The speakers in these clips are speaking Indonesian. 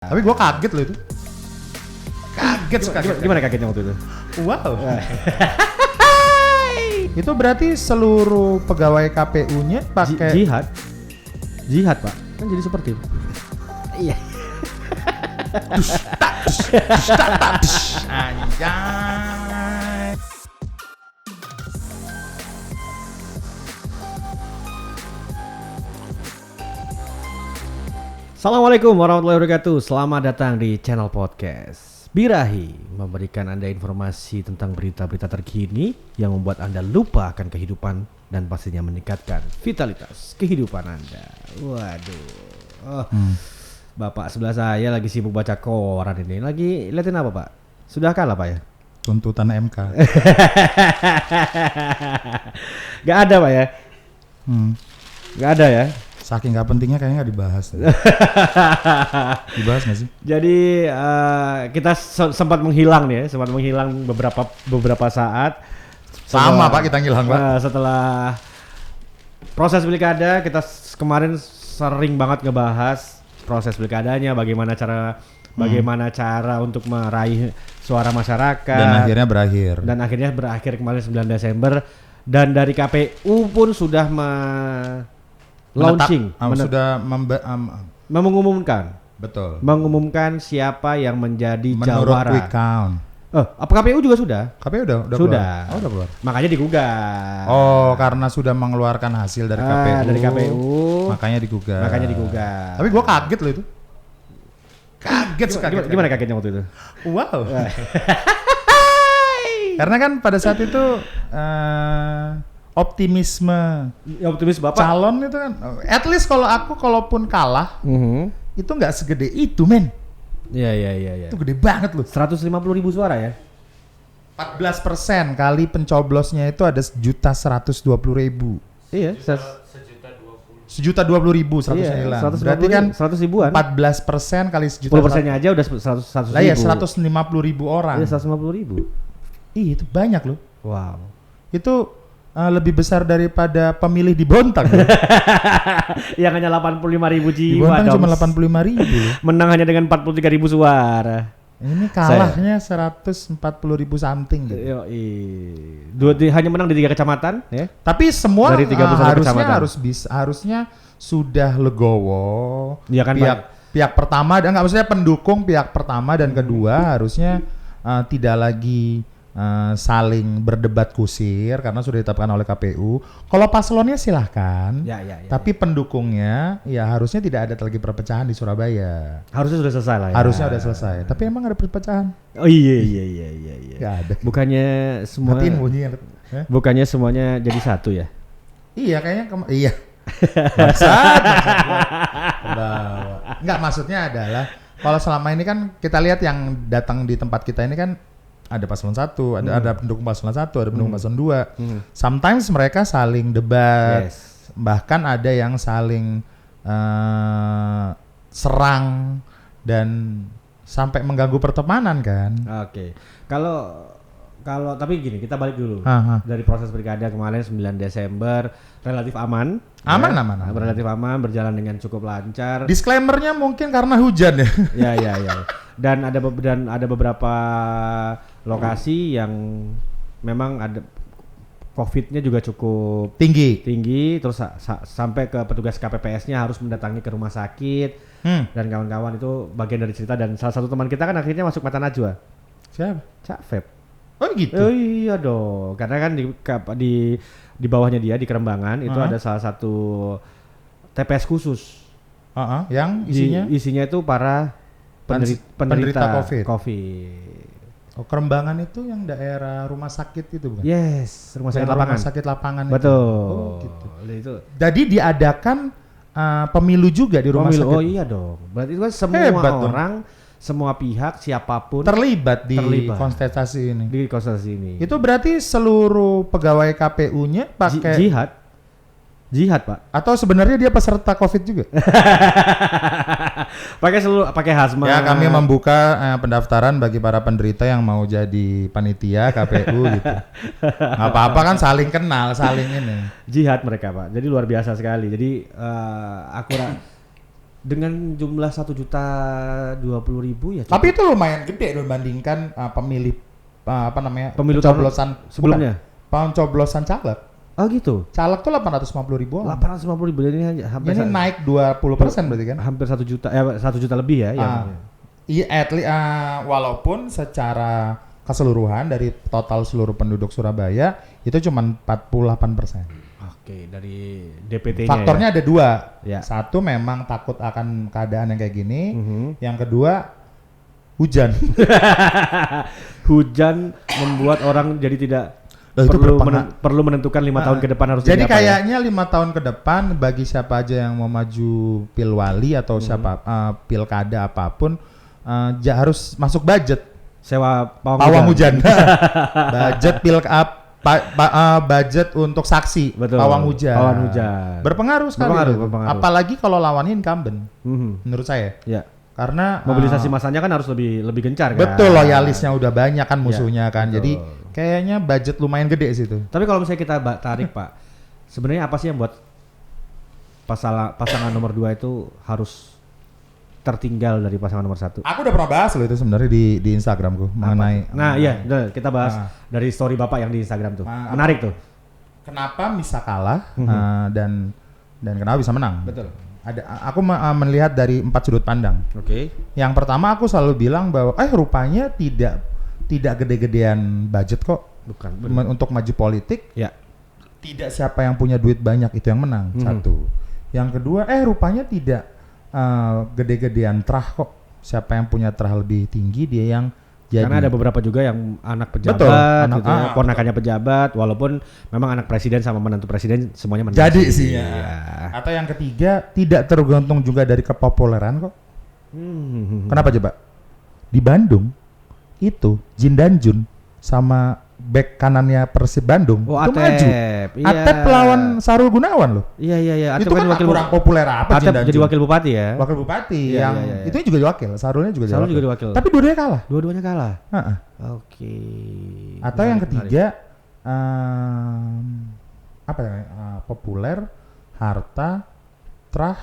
Tapi gue kaget loh itu. Kaget sekali. Gimana kagetnya waktu itu? Wow. Itu berarti seluruh pegawai KPU-nya pakai Jihad pak, kan jadi seperti itu. Iya. Anjay. Assalamualaikum warahmatullahi wabarakatuh. Selamat datang di channel podcast Birahi, memberikan Anda informasi tentang berita-berita terkini yang membuat Anda lupa akan kehidupan dan pastinya meningkatkan vitalitas kehidupan Anda. Waduh. Bapak sebelah saya lagi sibuk baca koran ini. Lagi liatin apa, Pak? Sudah kalah, Pak ya? Tuntutan MK. Gak ada, Pak ya? Gak ada ya? Saking gak pentingnya kayaknya gak dibahas. Dibahas gak sih? Jadi kita sempat menghilang nih, sempat menghilang beberapa saat. Sama Pak, kita ngilang Pak. Setelah proses pilkada, kita kemarin sering banget ngebahas proses pilkadanya, bagaimana cara untuk meraih suara masyarakat. Dan akhirnya berakhir kemarin 9 Desember. Dan dari KPU pun sudah mengumumkan siapa yang menjadi menurut jawara. quick count. Apa KPU juga sudah? KPU udah sudah. Keluar. Oh, udah keluar. Makanya digugat. Oh, karena sudah mengeluarkan hasil dari KPU. Dari KPU. Makanya digugat. Tapi gua kaget loh itu. Kaget sekali. Gimana kagetnya waktu itu? Wow. Karena kan pada saat itu optimisme Bapak calon itu kan, at least kalau aku kalaupun kalah, itu nggak segede itu men. Iya. Itu gede banget loh. 150.000 suara ya. 14% kali pencoblosnya itu ada 1.120.000. Iya. 1.020.000 109. Berarti kan 100 ribuan. 14% kali 10%-nya aja udah 100 lah ya 150.000 orang. Iya 150.000. Ih itu banyak loh. Wow. Itu lebih besar daripada pemilih di Bontang. Yang hanya 85.000 jiwa. Di Bontang cuma 85.000. Menang hanya dengan 43.000 suara. Ini kalahnya 140.000 something gitu. Hanya menang di 3 kecamatan ya. Tapi semua dari 31 harusnya sudah legowo. Ya kan, pihak pertama dan maksudnya pendukung pihak pertama dan kedua harusnya tidak lagi saling berdebat kusir karena sudah ditetapkan oleh KPU. Kalau paslonnya silahkan, tapi pendukungnya ya harusnya tidak ada lagi perpecahan di Surabaya. Harusnya sudah selesai lah ya. Harusnya sudah selesai. Tapi emang ada perpecahan? Oh iya. Gak ada. Bukannya semua. Bukannya semuanya jadi satu ya? Iya kayaknya. Iya. Maksud. Enggak, maksudnya adalah kalau selama ini kan kita lihat yang datang di tempat kita ini kan ada paslon 1, ada pendukung paslon 1, ada pendukung paslon 2. Sometimes mereka saling debat. Bahkan ada yang saling serang dan sampai mengganggu pertemanan kan. Oke. Kalau tapi gini, kita balik dulu. Dari proses pilkada kemarin 9 Desember relatif aman. Aman. Relatif aman, berjalan dengan cukup lancar. Disclaimer-nya mungkin karena hujan ya. Ya. Dan ada beberapa lokasi yang memang ada COVID-nya juga cukup tinggi, terus sampai ke petugas KPPS-nya harus mendatangi ke rumah sakit dan kawan-kawan. Itu bagian dari cerita. Dan salah satu teman kita kan akhirnya masuk Mata Najwa. Siapa? Cak Feb. Oh gitu? Oh iya dong, karena kan di bawahnya dia di Kerembangan itu ada salah satu TPS khusus. Yang isinya itu para penderita COVID. Oh, Kerembangan itu yang daerah rumah sakit itu bukan? Yes, rumah sakit lapangan. Betul. Oh, gitu. Itu. Jadi diadakan pemilu juga di rumah sakit. Oh iya dong. Berarti itu kan semua orang, semua pihak, siapapun terlibat di kontestasi ini. Itu berarti seluruh pegawai KPU-nya pakai Jihad Pak. Atau sebenarnya dia peserta COVID juga? pakai hazmat. Ya, kami membuka pendaftaran bagi para penderita yang mau jadi panitia KPU gitu. Nggak apa-apa kan, saling kenal, saling ini. Jihad mereka Pak. Jadi luar biasa sekali. Jadi dengan jumlah 1.020.000 ya. Tapi itu lumayan gede dibandingkan pemilih Pemilu tahun pencoblosan sebelumnya. pencoblosan caleg. Oh gitu. Caleg tuh 850.000. 850.000 jadi ini hampir Ini naik 20% berarti kan? hampir 1 juta 1 juta lebih ya. Iya, walaupun secara keseluruhan dari total seluruh penduduk Surabaya itu cuma 48%. Oke, dari DPT-nya. Faktornya ada dua. Ya. Satu memang takut akan keadaan yang kayak gini. Yang kedua hujan. Hujan membuat orang jadi tidak Itu perlu menentukan 5 tahun ke depan harus jadi apa kayaknya 5 tahun ke depan bagi siapa aja yang mau maju pilwali atau siapa pilkada apapun harus masuk budget sewa pawang hujan. Budget budget untuk saksi. Betul. Pawang hujan. Berpengaruh sekali. Berpengaruh. Apalagi kalau lawannya incumbent. Menurut saya. Ya. Karena mobilisasi masanya kan harus lebih gencar kan. Betul, loyalisnya udah banyak kan musuhnya kan. Betul. Jadi kayaknya budget lumayan gede situ. Tapi kalau misalnya kita tarik Pak, sebenarnya apa sih yang buat pasangan nomor 2 itu harus tertinggal dari pasangan nomor 1? Aku udah pernah bahas loh itu sebenarnya di Instagramku mengenai. Nah iya, kita bahas dari story Bapak yang di Instagram tuh. Menarik tuh. Kenapa bisa kalah dan kenapa bisa menang? Betul. Aku melihat dari 4 sudut pandang. Oke. Yang pertama aku selalu bilang bahwa rupanya tidak gede-gedean budget kok. Bukan. Untuk maju politik. Ya. Tidak siapa yang punya duit banyak itu yang menang. Satu. Yang kedua rupanya tidak gede-gedean trah kok. Siapa yang punya trah lebih tinggi dia yang jadi. Karena ada beberapa juga yang anak pejabat, betul, gitu ya, ponakannya pejabat, walaupun memang anak presiden sama menantu presiden semuanya menang. Jadi sih ya. Atau yang ketiga tidak tergantung juga dari kepopuleran kok. Kenapa coba? Di Bandung itu Jin dan Jun sama back kanannya Persib Bandung itu maju. Iya. Atep lawan Sarul Gunawan loh. Iya. Itu kan kurang populer apa Atep jadi wakil bupati ya. Wakil bupati Iya. itu juga wakil, Sarulnya juga jadi wakil. Tapi dua-duanya kalah. Dua-duanya kalah. Oke. Atau yang ketiga apa ya? Populer, harta, trah.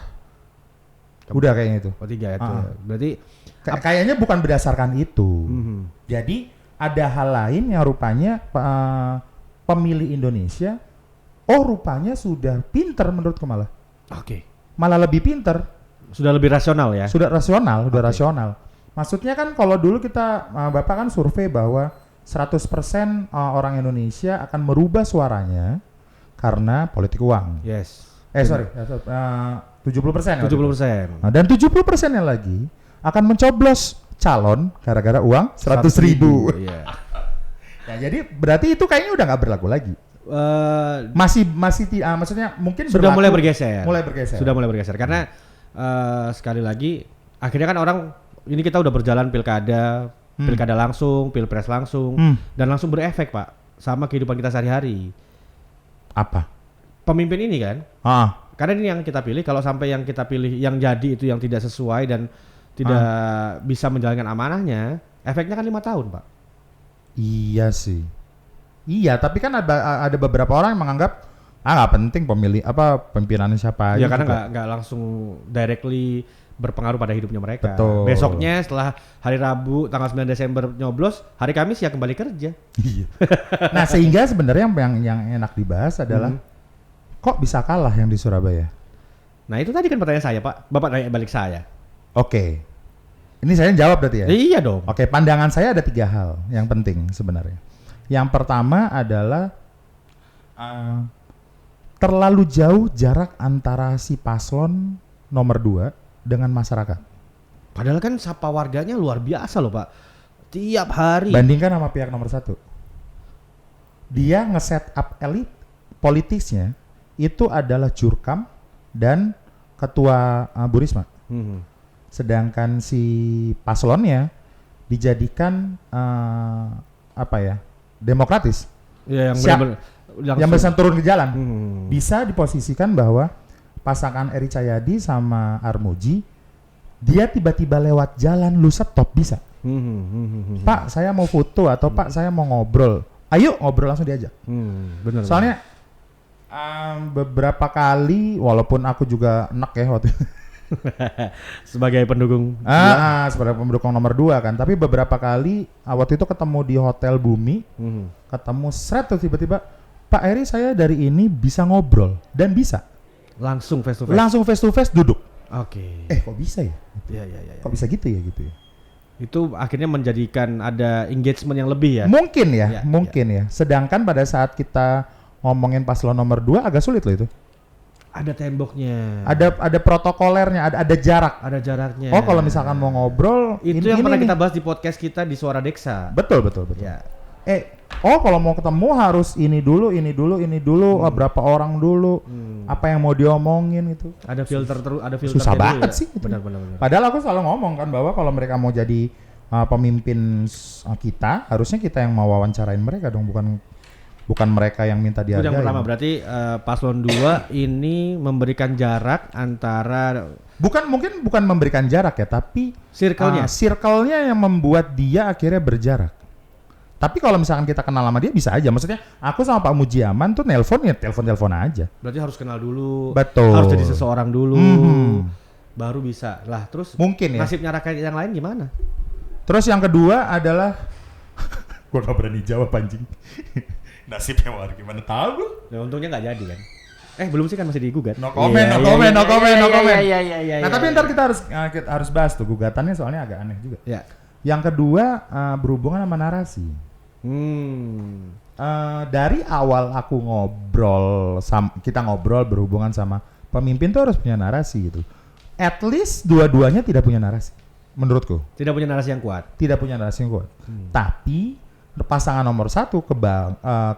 Udah kayaknya itu. Oh 3 itu. Berarti kayaknya bukan berdasarkan itu. Jadi ada hal lain yang rupanya pemilih Indonesia rupanya sudah pinter menurutku malah. Oke. Malah lebih pinter. Sudah lebih rasional ya? Sudah rasional, rasional. Maksudnya kan kalau dulu kita Bapak kan survei bahwa 100% orang Indonesia akan merubah suaranya karena politik uang. Yes. 70%. 70%. Nah, dan 70%-nya lagi akan mencoblos calon gara-gara uang 100.000. Iya. Ya, jadi berarti itu kayaknya udah nggak berlaku lagi. Maksudnya mungkin sudah berlaku, mulai bergeser. Sudah mulai bergeser karena sekali lagi akhirnya kan orang ini kita udah berjalan pilkada langsung, pilpres langsung dan langsung berefek Pak sama kehidupan kita sehari-hari. Apa? Pemimpin ini kan? Karena ini yang kita pilih, kalau sampai yang kita pilih yang jadi itu yang tidak sesuai dan tidak bisa menjalankan amanahnya, efeknya kan 5 tahun Pak. Iya sih. Iya, tapi kan ada beberapa orang yang menganggap nggak penting pimpinannya siapa aja. Ya karena nggak langsung directly berpengaruh pada hidupnya mereka. Betul. Besoknya setelah hari Rabu tanggal 9 Desember nyoblos, hari Kamis ya kembali kerja. Iya. Nah sehingga sebenarnya yang enak dibahas adalah kok bisa kalah yang di Surabaya? Nah itu tadi kan pertanyaan saya Pak, Bapak tanya balik saya. Oke. Ini saya jawab berarti ya? Iya dong. Oke, pandangan saya ada 3 hal yang penting sebenarnya. Yang pertama adalah terlalu jauh jarak antara si paslon nomor 2 dengan masyarakat. Padahal kan sapa warganya luar biasa loh Pak. Tiap hari. Bandingkan sama pihak nomor 1. Dia nge-set up elit politisnya itu adalah Jurkam dan ketua Bu Risma. Sedangkan si paslonnya dijadikan demokratis. Ya, yang bisa turun ke jalan. Bisa diposisikan bahwa pasangan Eri Cahyadi sama Armuji dia tiba-tiba lewat jalan lu stop bisa. Pak saya mau foto atau Pak saya mau ngobrol. Ayo ngobrol langsung diajak. Bener. Soalnya beberapa kali walaupun aku juga enak ya waktu Sebagai pendukung. Sebagai pendukung nomor 2 kan. Tapi beberapa kali waktu itu ketemu di Hotel Bumi, ketemu tuh tiba-tiba, Pak Eri saya dari ini bisa ngobrol dan bisa. Langsung face to face. Langsung face to face duduk. Oke. Kok bisa ya? Iya. Kok bisa gitu ya gitu ya? Itu akhirnya menjadikan ada engagement yang lebih ya. Mungkin Ya, ya. Sedangkan pada saat kita ngomongin paslon nomor 2 agak sulit loh itu. Ada temboknya. Ada protokolernya, ada jarak. Ada jaraknya. Oh, kalau misalkan mau ngobrol, itu yang pernah kita bahas di podcast kita di Suara Deksa. Betul. Ya. Kalau mau ketemu harus ini dulu, berapa orang dulu, apa yang mau diomongin itu. Ada filter Susah banget sih. Benar. Padahal aku selalu ngomong kan bahwa kalau mereka mau jadi pemimpin kita, harusnya kita yang mau wawancarain mereka dong, bukan mereka yang minta dihargai. Itu yang pertama, berarti paslon 2 ini memberikan jarak antara bukan memberikan jarak ya, tapi circle-nya yang membuat dia akhirnya berjarak. Tapi kalau misalkan kita kenal sama dia bisa aja. Maksudnya aku sama Pak Mujiaman tuh telepon aja. Berarti harus kenal dulu. Betul. Harus jadi seseorang dulu. Baru bisa. Lah terus mungkin ya. Nasibnya rakyat yang lain gimana? Terus yang kedua adalah gua gak berani jawab anjing. Nasibnya war gimana tahu gua. Ya untungnya nggak jadi kan. Belum sih kan masih digugat. No comment. Iya. Nah, tapi ntar kita harus bahas tuh gugatannya soalnya agak aneh juga. Ya. Yang kedua berhubungan sama narasi. Dari awal aku kita ngobrol berhubungan sama pemimpin tuh harus punya narasi gitu. At least dua-duanya tidak punya narasi, menurutku. Tidak punya narasi yang kuat. Tapi pasangan nomor 1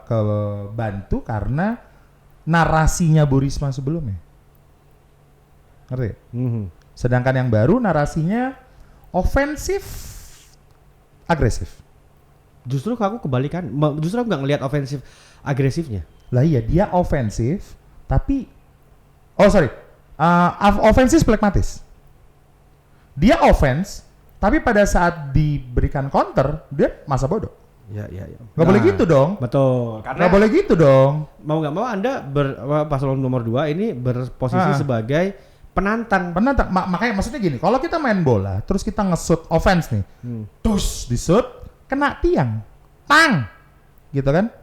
kebantu karena narasinya Bu Risma sebelumnya. Ngerti? Sedangkan yang baru narasinya ofensif, agresif. Justru aku kebalikan. Justru aku nggak ngelihat ofensif agresifnya. Lah iya, dia ofensif tapi ofensif pragmatis. Dia offense tapi pada saat diberikan counter dia masa bodoh. Ya. Nggak boleh gitu dong. Betul. Nggak boleh gitu dong. Mau nggak mau Anda paslon nomor 2 ini berposisi sebagai penantang. Makanya maksudnya gini, kalau kita main bola terus kita nge-shoot offense nih. Terus di-shoot kena tiang. Tang. Gitu kan?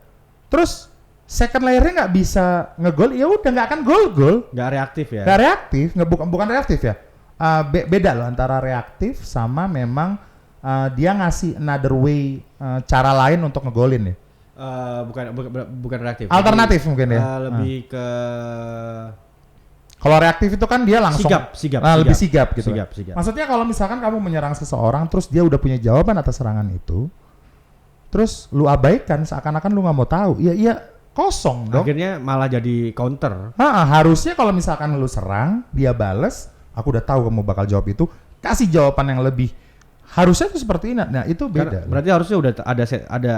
Terus second layernya nggak bisa ngegol, ya udah nggak akan gol. Nggak reaktif ya? Nggak reaktif, bukan reaktif ya. Beda loh antara reaktif sama memang dia ngasih another way, cara lain untuk ngegolin ya. Bukan reaktif. Alternatif jadi, mungkin ya. Lebih ke kalau reaktif itu kan dia langsung lebih sigap gitu. Sigap. Maksudnya kalau misalkan kamu menyerang seseorang terus dia udah punya jawaban atas serangan itu, terus lu abaikan seakan-akan lu nggak mau tahu. Iya kosong dong. Akhirnya malah jadi counter. Harusnya kalau misalkan lu serang, dia bales, aku udah tahu kamu bakal jawab itu, kasih jawaban yang lebih. Harusnya itu seperti ini. Nah, itu beda. Berarti harusnya udah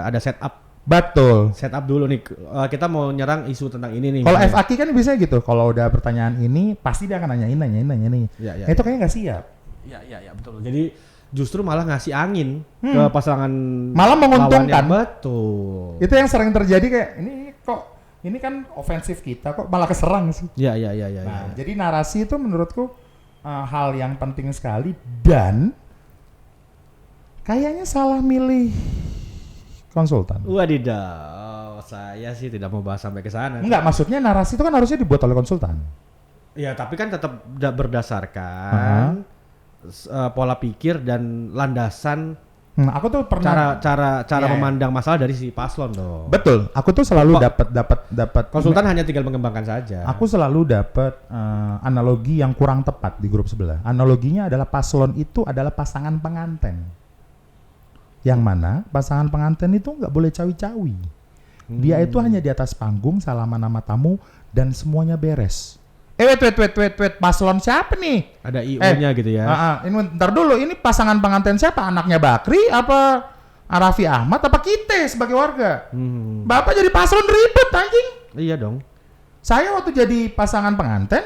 ada setup. Betul. Setup dulu nih. Kita mau nyerang isu tentang ini nih. Kalau FAQ kan biasanya gitu. Kalau udah pertanyaan ini, pasti dia akan nanyain. Ya. Itu kayaknya nggak siap. Iya, betul. Jadi justru malah ngasih angin ke pasangan. Malah menguntungkan. Betul. Itu yang sering terjadi kayak ini kan ofensif kita kok malah keserang sih. Iya. Nah, jadi narasi itu menurutku hal yang penting sekali dan kayaknya salah milih konsultan. Wadidaw, saya sih tidak mau bahas sampai ke sana. Enggak, maksudnya narasi itu kan harusnya dibuat oleh konsultan. Ya, tapi kan tetap berdasarkan pola pikir dan landasan. Aku tuh pernah cara memandang masalah dari si paslon dong. Betul, aku tuh selalu dapat konsultan hanya tinggal mengembangkan saja. Aku selalu dapat analogi yang kurang tepat di grup sebelah. Analoginya adalah paslon itu adalah pasangan pengantin. Yang mana pasangan pengantin itu nggak boleh cawi-cawi. Dia itu hanya di atas panggung salaman nama tamu dan semuanya beres. Wait, paslon siapa nih? Ada IO-nya gitu ya. Ini ntar dulu, ini pasangan pengantin siapa? Anaknya Bakri apa Raffi Ahmad apa kita sebagai warga? Bapak jadi paslon ribet anjing. Iya dong. Saya waktu jadi pasangan pengantin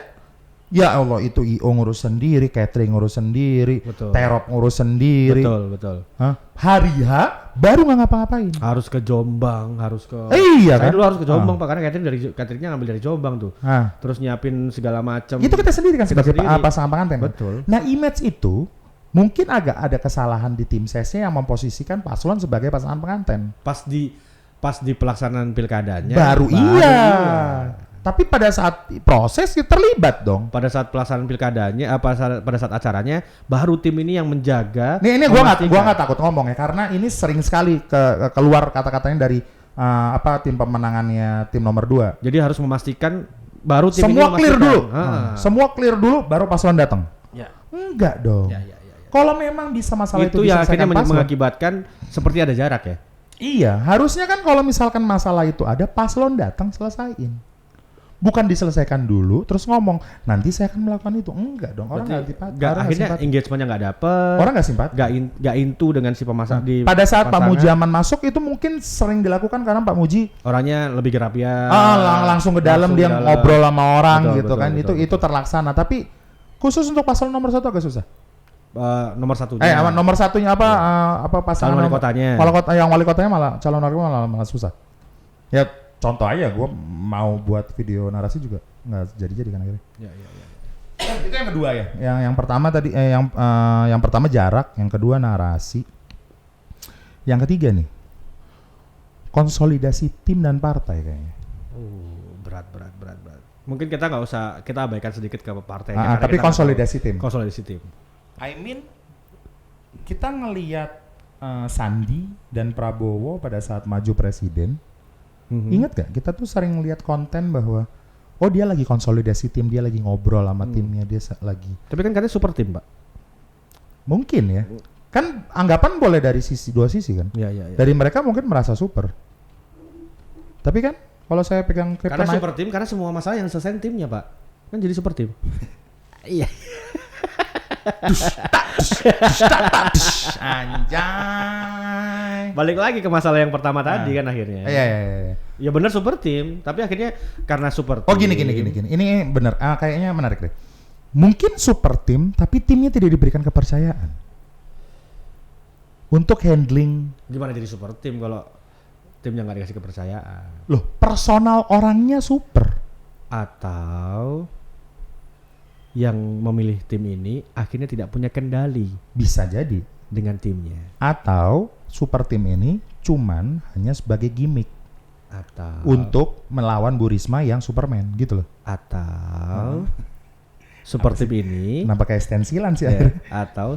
Ya Allah, itu IO ngurus sendiri, catering ngurus sendiri, Betul. terop ngurus sendiri. Betul. Hah? Hari H baru nggak ngapa-ngapain. Harus ke Jombang, harus ke. Iya Saya kan? dulu harus ke Jombang Pak, karena cateringnya ngambil dari Jombang tuh. Nah, Terus nyiapin segala macam. itu kita sendiri kan Kita sebagai sendiri. pasangan pengantin. kan? Betul. Nah, image itu mungkin agak ada kesalahan di tim sesnya yang memposisikan paslon sebagai pasangan pengantin. Pas di pelaksanaan pilkadanya. Baru iya. Tapi pada saat proses ya terlibat dong. Pada saat pelaksanaan pilkadanya, pada saat acaranya, baru tim ini yang menjaga. Ini gua nggak takut ngomong ya, karena ini sering sekali keluar kata-katanya dari tim pemenangannya tim nomor 2. Jadi harus memastikan baru tim Semua ini clear memastikan. dulu. Semua clear dulu baru paslon datang. Ya. Enggak dong. Ya. Kalau memang bisa masalah itu Yang akhirnya diselesaikan paslon. mengakibatkan seperti ada jarak ya. Iya, harusnya kan kalau misalkan masalah itu ada paslon datang selesaiin. Bukan diselesaikan dulu terus ngomong nanti saya akan melakukan itu. Enggak dong, orang nggak Akhirnya engagementnya nggak dapet. Orang nggak simpati. Nggak into dengan si pemasak di Pada saat Pak pasangan. Mujaman masuk itu mungkin sering dilakukan karena Pak Muji Orangnya lebih gerapian. langsung ke dalam dia ngobrol sama orang gitu kan. Itu betul. terlaksana. Tapi khusus untuk paslon nomor 1 agak susah. Nomor satunya. Nomor satunya apa pasangan Calon wali kotanya. Yang wali kotanya calon wali kotanya malah susah. Ya contoh aja, gue mau buat video narasi juga nggak jadi kan akhirnya. Ya. Itu yang kedua ya. Yang pertama tadi yang pertama jarak, yang kedua narasi. Yang ketiga nih konsolidasi tim dan partai kayaknya. Berat. Mungkin kita nggak usah, kita abaikan sedikit ke partai. Tapi konsolidasi tim. Konsolidasi tim. I mean kita ngelihat Sandi dan Prabowo pada saat maju presiden. Ingat gak kita tuh sering lihat konten bahwa dia lagi konsolidasi tim, dia lagi ngobrol sama timnya, dia lagi. Tapi kan katanya super tim, Pak. Mungkin ya. Kan anggapan boleh dari dua sisi kan. Ya. Dari mereka mungkin merasa super. Tapi kan kalau saya pegang Karena kryptonite, super tim, karena semua masalah yang selesai timnya, Pak. Kan jadi super tim. Iya. anjay. Balik lagi ke masalah yang pertama tadi kan akhirnya. Iya. Ya benar super tim, tapi akhirnya karena super tim. Oh gini. Ini benar. Kayaknya menarik deh. Mungkin super tim, tapi timnya tidak diberikan kepercayaan untuk handling. Gimana jadi super tim kalau timnya nggak dikasih kepercayaan? Loh, personal orangnya super. Atau yang memilih tim ini akhirnya tidak punya kendali Bisa jadi. dengan timnya. Atau super tim ini cuman hanya sebagai gimmick Atau untuk melawan Bu Risma yang Superman gitu loh. Atau super tim ini Kenapa kayak stensilan sih ya, akhirnya? atau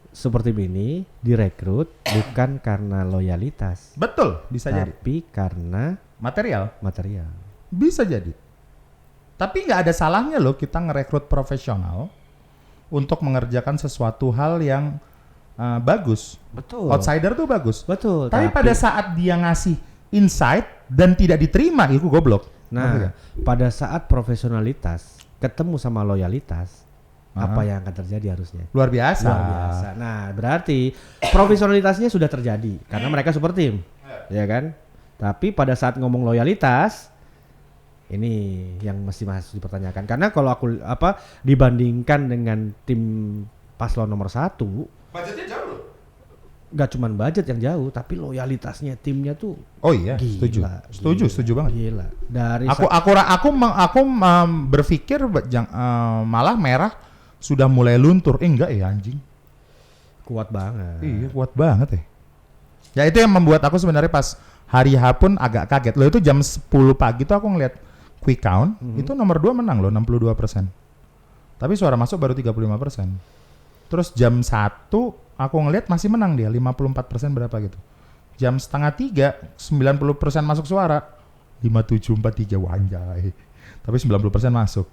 super tim ini direkrut bukan karena loyalitas, Betul, bisa jadi. tapi karena Material, material. bisa jadi. Tapi nggak ada salahnya loh kita ngerekrut profesional untuk mengerjakan sesuatu hal yang bagus. Betul. Outsider tuh bagus. Betul. Tapi pada saat dia ngasih insight dan tidak diterima, itu goblok. Ngerti Nah, gak? pada saat profesionalitas ketemu sama loyalitas, apa yang akan terjadi harusnya? Luar biasa. Luar biasa. Nah, berarti profesionalitasnya sudah terjadi karena mereka super tim, ya kan? Tapi pada saat ngomong loyalitas, ini yang masih dipertanyakan. Karena kalau aku dibandingkan dengan tim paslon nomor 1, Budgetnya jauh loh. nggak cuma budget yang jauh, tapi loyalitasnya timnya tuh Oh iya, gila, setuju banget. Gila. Dari Aku berpikir malah merah sudah mulai luntur. Enggak ya anjing. kuat banget. Iya, kuat banget ya. Ya itu yang membuat aku sebenarnya pas hari H pun agak kaget. Loh itu jam 10 pagi tuh aku ngeliat quick count, itu nomor 2 menang loh 62%. Tapi suara masuk baru 35%. Terus jam 1 aku ngeliat masih menang dia 54% berapa gitu. Jam setengah 3 90% masuk suara 5743 wanjay. Tapi 90% masuk.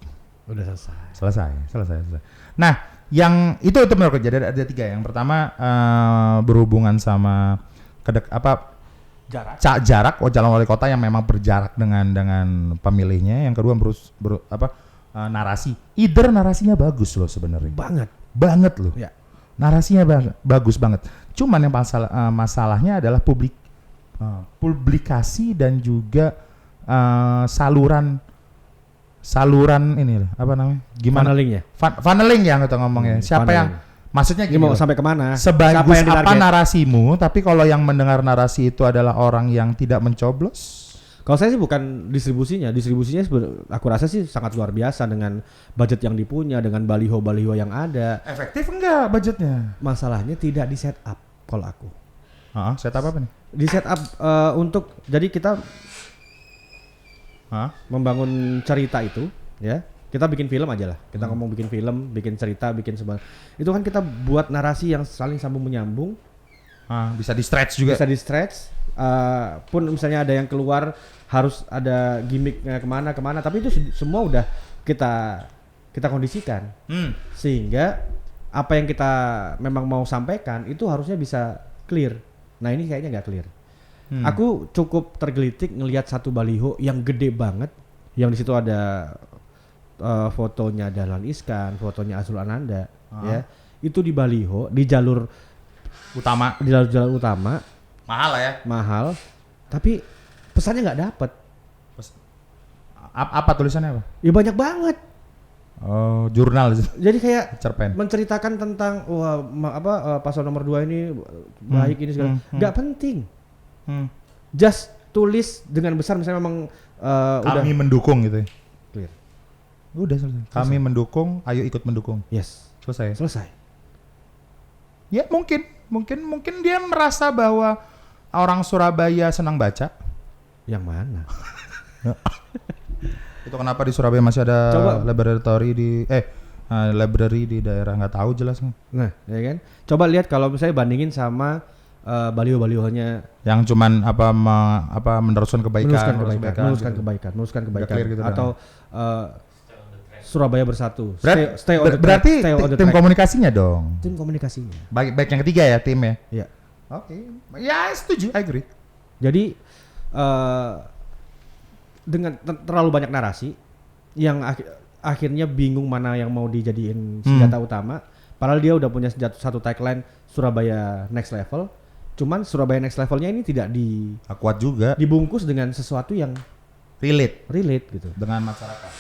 Udah selesai. Selesai. Nah, yang itu menurutku jadi ada 3. Yang pertama berhubungan sama jarak calon wali kota yang memang berjarak dengan pemilihnya. Yang kedua narasi. Narasinya bagus loh sebenarnya. Banget loh. Ya. Narasinya bagus banget. Cuman yang masalahnya adalah publikasi dan juga saluran saluran ini apa namanya? Gimana? Funneling ya. Funneling ya kita ngomongnya. Siapa funneling. yang maksudnya Ini gini mau loh. sampai kemana? Sebagus yang apa ditarget? narasimu, tapi kalau yang mendengar narasi itu adalah orang yang tidak mencoblos, Kalau saya sih bukan distribusinya aku rasa sih sangat luar biasa dengan budget yang dipunya, dengan baliho-baliho yang ada. efektif enggak budgetnya? Masalahnya tidak di set up kalau aku. Setup apa nih? Di set up untuk jadi kita membangun cerita itu, ya. Kita bikin film aja lah. Kita ngomong bikin film, bikin cerita, bikin sebagainya. Itu kan kita buat narasi yang saling sambung menyambung. Bisa di stretch juga. Bisa di stretch. Pun misalnya ada yang keluar harus ada gimmicknya kemana, tapi itu semua udah kita kondisikan. Sehingga apa yang kita memang mau sampaikan itu harusnya bisa clear. Nah ini kayaknya nggak clear. Aku cukup tergelitik ngelihat satu baliho yang gede banget, yang di situ ada fotonya Dahlan Iskan, fotonya Azrul Ananda, ya. Itu di baliho di jalur Utama. di jalur utama. Mahal lah ya. Mahal, tapi pesannya nggak dapet. Apa tulisannya apa? Ya banyak banget. Oh, jurnal. Jadi kayak Cerpen. menceritakan tentang paslon nomor 2 ini baik ini segala. Nggak penting. Just tulis dengan besar misalnya memang udah Kami mendukung gitu ya. clear. Udah selesai. Kami mendukung, ayo ikut mendukung. Yes, Selesai. selesai. Ya mungkin dia merasa bahwa orang Surabaya senang baca. Yang mana? Itu kenapa di Surabaya masih ada library di daerah nggak tahu jelas. Nah, ya kan? Coba lihat kalau misalnya bandingin sama baliho-balihonya Yang cuman meneruskan kebaikan, meluruskan kebaikan clear gitu atau Surabaya Bersatu. Berarti tim komunikasinya dong. Tim komunikasinya. Baik yang ketiga ya tim ya. Iya. Oke. Ya setuju, I agree. Jadi dengan terlalu banyak narasi yang akhirnya bingung mana yang mau dijadiin senjata utama. Padahal dia udah punya satu tagline Surabaya Next Level. Cuman Surabaya Next Levelnya ini tidak Kuat juga. dibungkus dengan sesuatu yang Relate relate gitu. dengan masyarakat.